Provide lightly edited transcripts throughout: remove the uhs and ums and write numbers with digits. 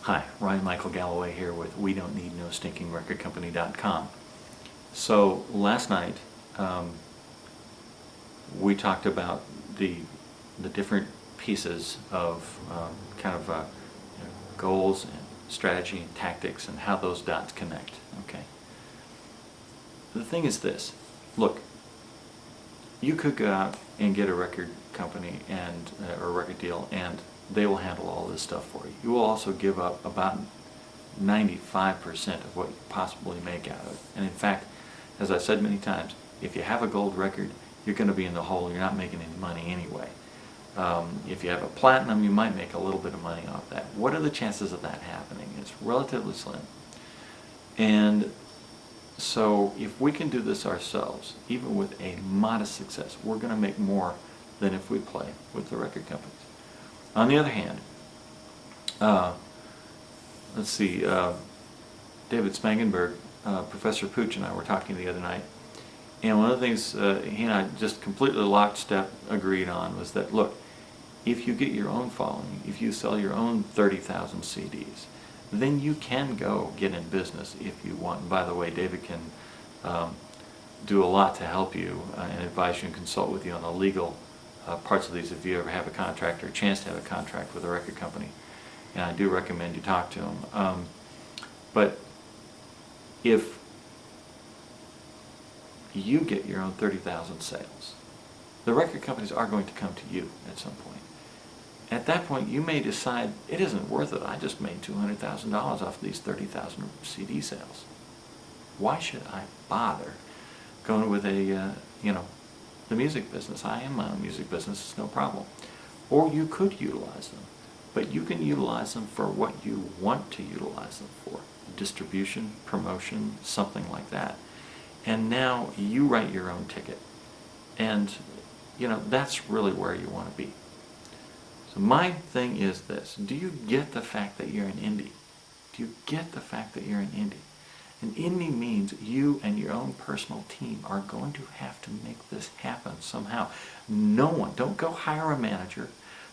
Hi, Ryan Michael Galloway here with We Don't Need No Stinking Record Company.com. So last night we talked about the different pieces of goals and strategy and tactics and how those dots connect. Okay. The thing is this: look, you could go out and get a record company and or a record deal, and they will handle all this stuff for you. You will also give up about 95% of what you possibly make out of it. And in fact, as I've said many times, if you have a gold record, you're going to be in the hole. You're not making any money anyway. If you have a platinum, you might make a little bit of money off that. What are the chances of that happening? It's relatively slim. And so if we can do this ourselves, even with a modest success, we're going to make more than if we play with the record companies. On the other hand, let's see, David Spangenberg, Professor Pooch and I were talking the other night, and one of the things he and I just completely lockstep agreed on was that, look, if you get your own following, if you sell your own 30,000 CDs, then you can go get in business if you want. And by the way, David can do a lot to help you and advise you and consult with you on the legal parts of these if you ever have a contract or a chance to have a contract with a record company. And I do recommend you talk to him. But if you get your own 30,000 sales, the record companies are going to come to you at some point. At that point, you may decide it isn't worth it. I just made $200,000 off these 30,000 CD sales. Why should I bother going with the music business? I am my own music business, it's no problem. Or you could utilize them, but you can utilize them for what you want to utilize them for. Distribution, promotion, something like that. And now you write your own ticket. And, that's really where you want to be. So my thing is this: do you get the fact that you're an indie? Do you get the fact that you're an indie? An indie means you and your own personal team are going to have to make this happen somehow. No one, don't go hire a manager.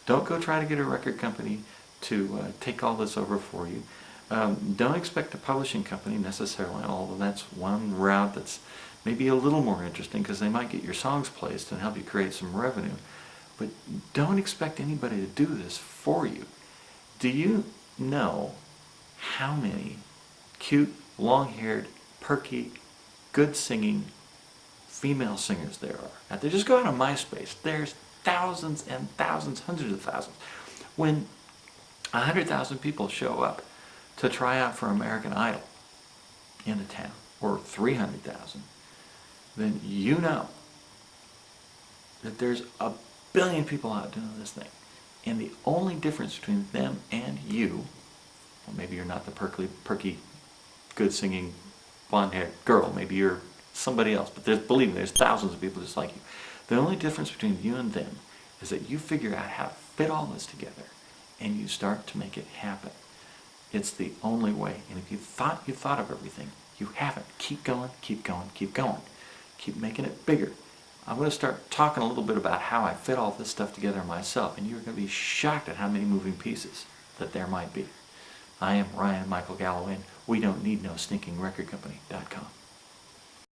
Don't go try to get a record company to take all this over for you. Don't expect a publishing company necessarily, although that's one route that's maybe a little more interesting because they might get your songs placed and help you create some revenue. But don't expect anybody to do this for you. Do you know how many cute, long-haired, perky, good-singing female singers there are? Now, they just go out on MySpace. There's thousands and thousands, hundreds of thousands. When 100,000 people show up to try out for American Idol in a town, or 300,000, then you know that there's a billion people out doing this thing. And the only difference between them and you, well, maybe you're not the perky, good-singing, blonde-haired girl, maybe you're somebody else, but believe me, there's thousands of people just like you. The only difference between you and them is that you figure out how to fit all this together and you start to make it happen. It's the only way. And if you thought of everything, you haven't. Keep going, keep going, keep going. Keep making it bigger. I'm going to start talking a little bit about how I fit all this stuff together myself, and you're going to be shocked at how many moving pieces that there might be. I am Ryan Michael Galloway, and We Don't Need No Stinking Record Company.com.